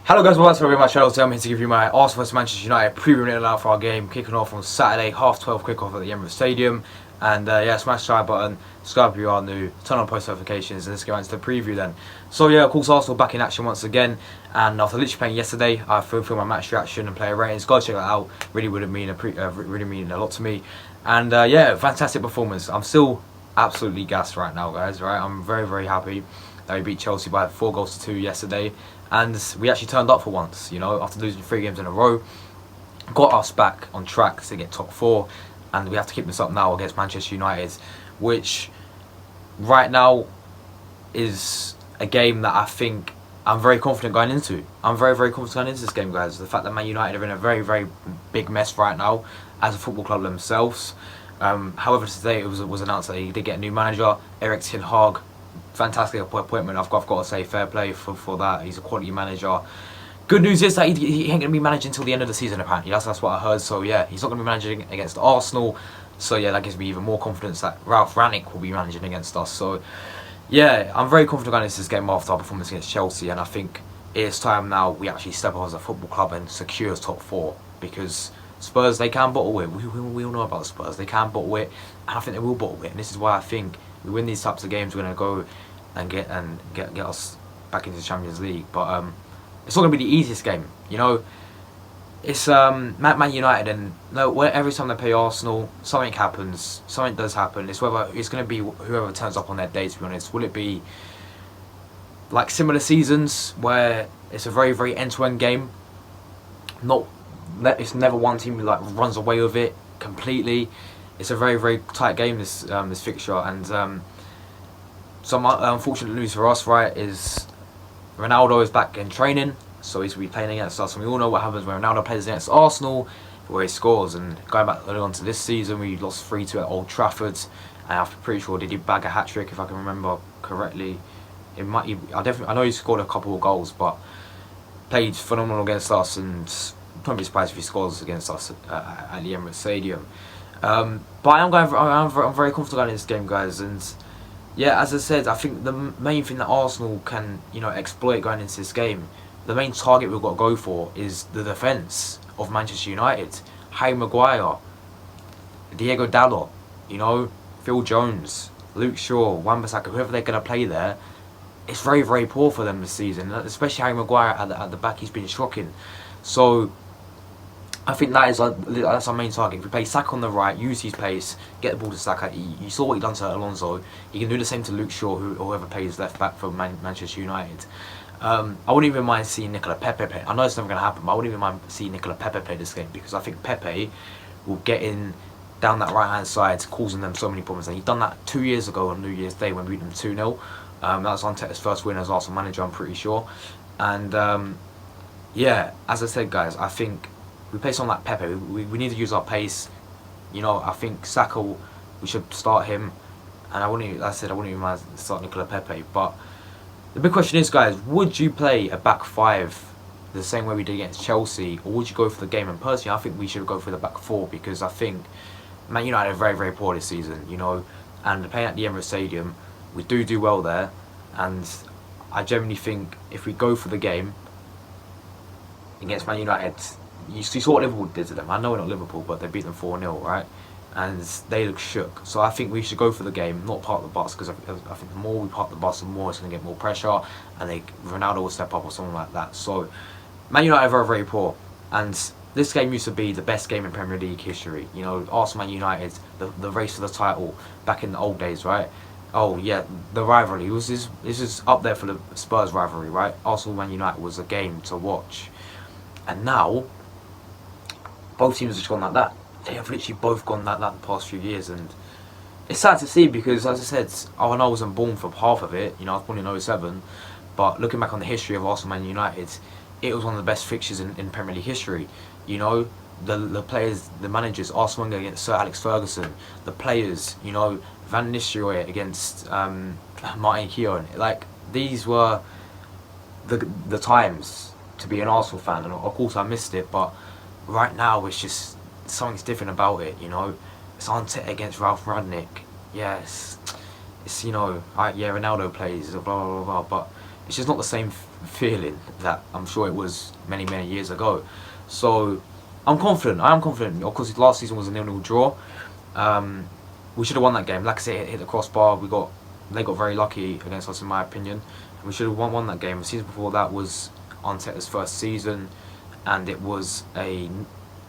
Hello guys, welcome to my channel. Today I'm here to give you my Arsenal vs Manchester United preview now for our game, kicking off on Saturday, half 12 kickoff at the Emirates Stadium. And yeah, smash the like button, subscribe if you are new, turn on post notifications, and let's get right into the preview then. So yeah, of course Arsenal back in action once again, and after literally playing yesterday, I filmed my match reaction and player ratings. Go check that out. Really would mean a lot to me. And yeah, fantastic performance. I'm still absolutely gassed right now, guys. Right, I'm very happy that we beat Chelsea by 4-2 yesterday. And we actually turned up for once, you know, after losing 3 games in a row. Got us back on track to get top 4, and we have to keep this up now against Manchester United, which right now is a game that I think I'm very confident going into. I'm very confident going into this game, guys. The fact that Man United are in a very big mess right now as a football club themselves. However, today it was announced that they did get a new manager, Erik ten Hag. Fantastic appointment. I've got to say fair play for that. He's a quality manager. Good news is that he ain't going to be managing until the end of the season, apparently. That's what I heard. So yeah, he's not going to be managing against Arsenal. So yeah, that gives me even more confidence that Ralf Rangnick will be managing against us. So yeah, I'm very confident going into this game after our performance against Chelsea, and I think it's time now we actually step up as a football club and secure top 4, because Spurs, they can bottle it. We all know about Spurs. They can bottle it, and I think they will bottle it. And this is why I think we win these types of games, we're going to go and get us back into the Champions League. But it's not going to be the easiest game, you know. It's Man United, and no, every time they play Arsenal, something happens. Something does happen. It's whether it's going to be whoever turns up on their day. To be honest, will it be like similar seasons where it's a very end-to-end game? It's never one team who like runs away with it completely. It's a very tight game, this fixture, and some unfortunate news for us, right, is Ronaldo is back in training, so he's going to be playing against us, and we all know what happens when Ronaldo plays against Arsenal, where he scores. And going back on to this season, we lost 3-2 at Old Trafford, and I'm pretty sure did he bag a hat-trick, if I can remember correctly. I know he scored a couple of goals, but played phenomenal against us, and don't be surprised if he scores against us at the Emirates Stadium. But I'm very comfortable in this game, guys, and yeah, as I said, I think the main thing that Arsenal can, you know, exploit going into this game, the main target we've got to go for is the defence of Manchester United. Harry Maguire, Diego Dalot, you know, Phil Jones, Luke Shaw, Wan-Bissaka, whoever they're going to play there. It's very poor for them this season, especially Harry Maguire at the back. He's been shocking. So I think that's our main target. If we play Saka on the right, use his pace, get the ball to Saka. You saw what he done to Alonso. He can do the same to Luke Shaw, whoever plays left back for Manchester United. I wouldn't even mind seeing Nicola Pepe play. I know it's never going to happen, but I wouldn't even mind seeing Nicola Pepe play this game, because I think Pepe will get in down that right hand side, causing them so many problems. And he done that 2 years ago on New Year's Day when we beat them 2-0. That was Arteta's first win as Arsenal manager, I'm pretty sure. And yeah, as I said, guys, I think we play someone like Pepe. We need to use our pace. You know, I think Saka, we should start him. And I wouldn't even mind start Nicola Pepe. But the big question is, guys, would you play a back 5 the same way we did against Chelsea, or would you go for the game? And personally, I think we should go for the back 4, because I think Man United are very poor this season, you know. And playing at the Emirates Stadium, we do well there. And I genuinely think if we go for the game against Man United, you saw what Liverpool did to them. I know we're not Liverpool, but they beat them 4-0, right? And they look shook. So I think we should go for the game, not park the bus, because I think the more we park the bus, the more it's going to get more pressure, and Ronaldo will step up or something like that. So Man United are very poor, and this game used to be the best game in Premier League history. You know, Arsenal Man United, the race for the title back in the old days, right? Oh yeah, the rivalry. This is up there for the Spurs rivalry, right? Arsenal Man United was a game to watch, and now both teams have just gone like that. They have literally both gone like that the past few years, and it's sad to see, because, as I said, I know I wasn't born for half of it. You know, I was born in '07, but looking back on the history of Arsenal Man United, it was one of the best fixtures in Premier League history. You know, the players, the managers, Arsene Wenger against Sir Alex Ferguson, the players, you know, Van Nistelrooy against Martin Keown. Like, these were the times to be an Arsenal fan, and of course I missed it, but right now it's just something's different about it, you know. It's Arteta against Ralf Rangnick. Yes, it's you know, yeah, Ronaldo plays, blah blah blah, but it's just not the same feeling that I'm sure it was many years ago. So I'm confident. I am confident. Of course, last season was a 0-0 draw. We should have won that game. Like I say, it hit the crossbar. They got very lucky against us, in my opinion. We should have won that game. The season before that was Arteta's first season, and it was a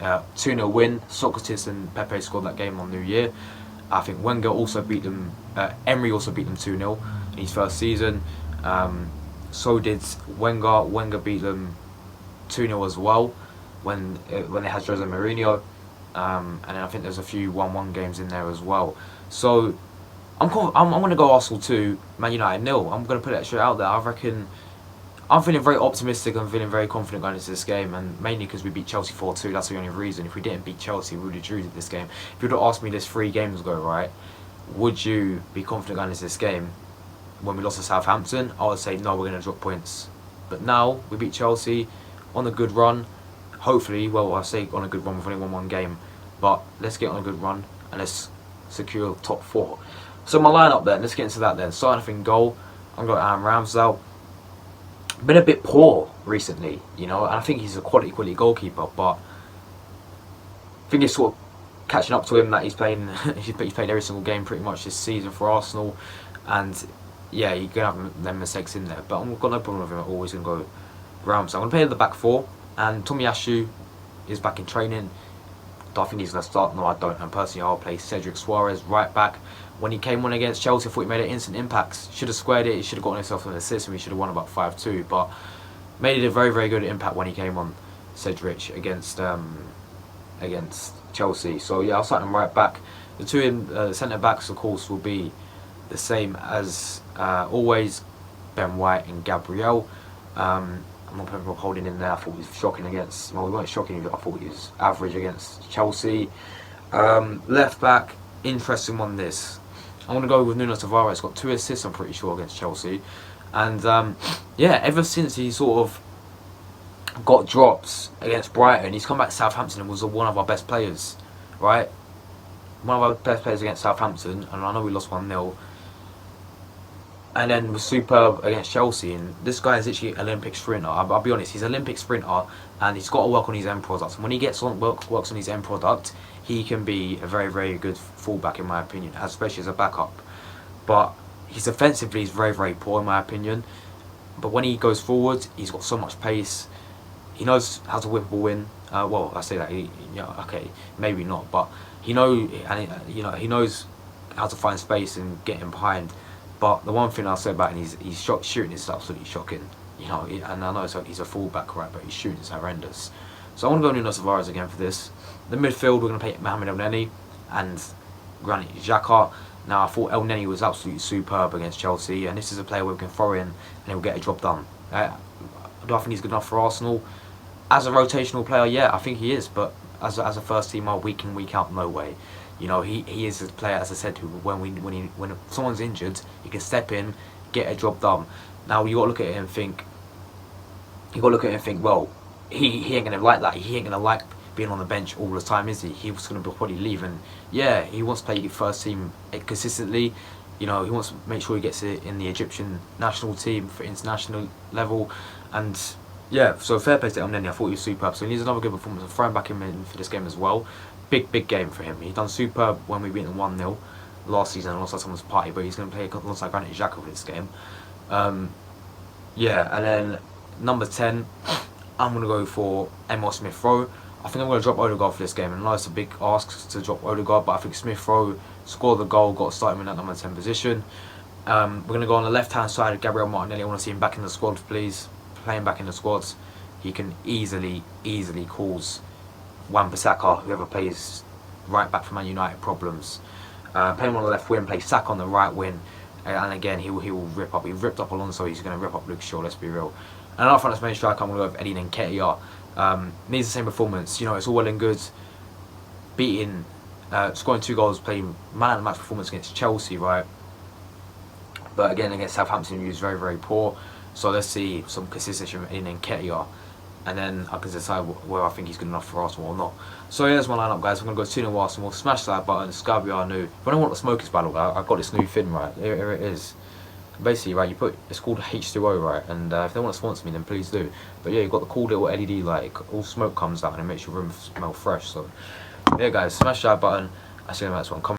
2-0 win. Socrates and Pepe scored that game on New Year. I think Wenger also beat them. Emery also beat them 2-0 in his first season. So did Wenger. Wenger beat them 2-0 as well when they had Jose Mourinho. And then I think there's a few 1-1 games in there as well. So I'm going to go Arsenal 2, Man United 0. I'm going to put that straight out there. I reckon I'm feeling very optimistic and feeling very confident going into this game, and mainly because we beat Chelsea 4-2. That's the only reason. If we didn't beat Chelsea, we would have drew this game. If you would have asked me this 3 games ago, right, would you be confident going into this game when we lost to Southampton? I would say no, we're going to drop points. But now we beat Chelsea on a good run. Hopefully, well, I say on a good run, we've only won 1 game, but let's get on a good run and let's secure top 4. So my lineup then, let's get into that then. Starting off in goal, I'm going Aaron Ramsdale. Been a bit poor recently, and I think he's a quality goalkeeper, but I think it's sort of catching up to him that he's played every single game pretty much this season for Arsenal, and yeah, you're going to have them mistakes in there, but I've got no problem with him at all. He's going to go Ramsdale. I'm going to play at the back 4, and Tomiyasu is back in training. Do I think he's going to start? No, I don't. And personally, I'll play Cedric Suarez right back. When he came on against Chelsea, I thought he made an instant impact. Should have squared it. He should have gotten himself an assist, and we should have won about 5-2. But made it a very good impact when he came on, Cedric, against Chelsea. So yeah, I'll start him right back. The 2 centre backs, of course, will be the same as always, Ben White and Gabriel. I'm not putting Rob Holding in there. I thought he was shocking against. Well, we weren't shocking. I thought he was average against Chelsea. Left back, interesting one. This I'm going to go with Nuno Tavares. Got 2 assists, I'm pretty sure, against Chelsea. And yeah, ever since he sort of got drops against Brighton, he's come back to Southampton and was one of our best players, right? One of our best players against Southampton, and I know we lost 1-0. And then was superb against Chelsea. And this guy is literally an Olympic sprinter. I'll be honest, he's an Olympic sprinter, and he's got to work on his end product. And when he works on his end product, he can be a very good fullback, in my opinion, especially as a backup. But his offensively is very poor, in my opinion. But when he goes forward, he's got so much pace. He knows how to whip a ball in. Well, I say that. Okay, maybe not, but he knows how to find space and get him behind. But the one thing I'll say about him is his shooting is absolutely shocking. And I know he's a fullback, right, but his shooting is horrendous. So I want to go Nuno Tavares again for this. The midfield, we're going to play Mohamed Elneny and Granit Xhaka. Now, I thought Elneny was absolutely superb against Chelsea, and this is a player we can throw in and he'll get a job done. Do I think he's good enough for Arsenal? As a rotational player, yeah, I think he is, but as a first teamer, week in, week out, no way. He is a player, as I said, who when someone's injured, he can step in, get a job done. Now you got to look at it and think. Well, he ain't gonna like that. He ain't gonna like being on the bench all the time, is he? He was gonna probably leave, and yeah, he wants to play first team consistently. He wants to make sure he gets it in the Egyptian national team for international level, and yeah. So fair play to Elneny. I thought he was superb. So he needs another good performance. I'm throwing back him in for this game as well. Big game for him. He done superb when we beat them 1-0 last season alongside someone's party, but he's going to play alongside Granit Xhaka for this game. Yeah, and then number 10, I'm going to go for Emile Smith-Rowe. I think I'm going to drop Odegaard for this game, and I know it's a big ask to drop Odegaard, but I think Smith-Rowe scored the goal, got started in that number 10 position. We're going to go on the left-hand side of Gabriel Martinelli. I want to see him back in the squad, please. Playing back in the squads. He can easily cause Wan-Bissaka, whoever plays right back for Man United, problems. Play him on the left wing, play Saka on the right wing, and again he will rip up. He ripped up Alonso, he's going to rip up Luke Shaw, let's be real. And our front main striker, I'm going to go with Eddie Nketiah. Needs the same performance. It's all well and good beating, scoring 2 goals, playing man of the match performance against Chelsea, right? But again, against Southampton, he was very poor. So let's see some consistency from Eddie Nketiah. And then I can decide whether I think he's good enough for Arsenal or not. So here's my lineup, guys. I'm going to go 2-0 Arsenal. Smash that button. Scabiar new. If I don't want the smokers battle, I've got this new thing, right? Here it is. Basically, right, it's called H2O, right, and if they want to sponsor me, then please do. But yeah, you've got the cool little LED light, all smoke comes out and it makes your room smell fresh. So yeah, guys, smash that button. I see you in the next one. Comment